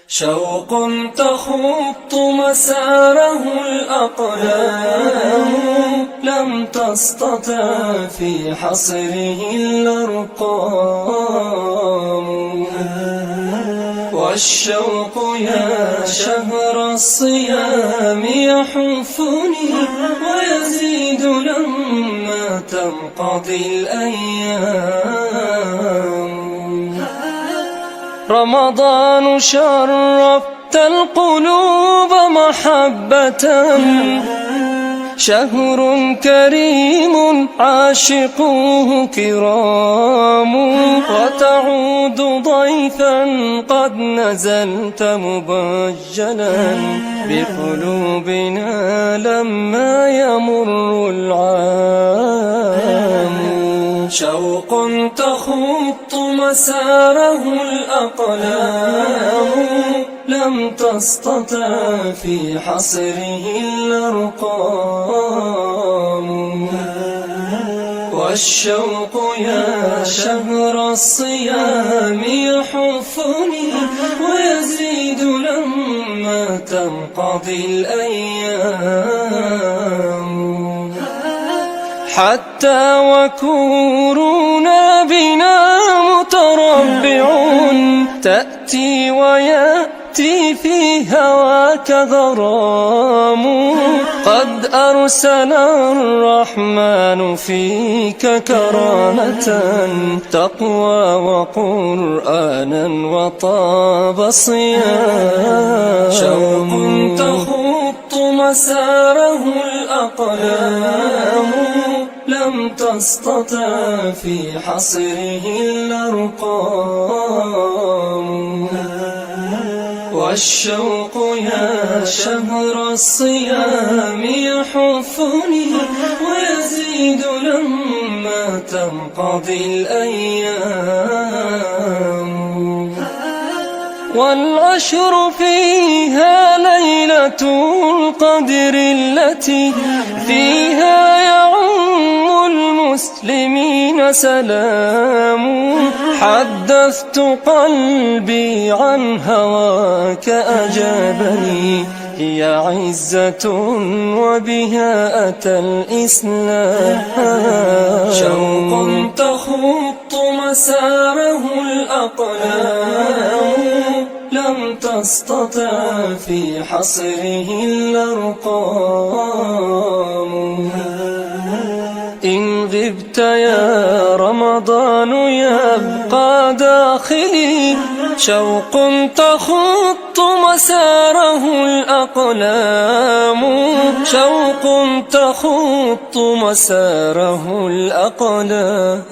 شوق تخط مساره الأقلام، لم تستطع في حصره الأرقام. والشوق يا شهر الصيام يحفني ويزيد لما تنقضي الأيام. رمضان شرفت القلوب محبة، شهر كريم عاشقوه كرام. وتعود ضيفا قد نزلت مبجلا بقلوبنا لما يمر العام. شوق تخط مساره الأقلام، لم تستطع في حصره الأرقام. والشوق يا شهر الصيام يحفني ويزيد لما تنقضي الأيام. حتى وكورونا بنا متربع، تأتي ويأتي في هواك غرام. قد أرسل الرحمن فيك كرامة، تقوى وقرآنا وطاب صيام. شوق تخط مساره الأقلام، لم تستطع في حصره الأرقام. والشوق يا شهر الصيام يحفني ويزيد لما تنقضي الأيام. والعشر فيها ليلة القدر التي فيها يعم المسلمين سلام. حدثت قلبي عن هواك أجابني، هي عزة وبها أتى الإسلام. شوق تخط مساره الأقلام، لم تستطع في حصره الأرقام. إن غبت يا رمضان يبقى داخلي، شوق تخط مساره الأقلام. شوق تخط مساره الأقلام.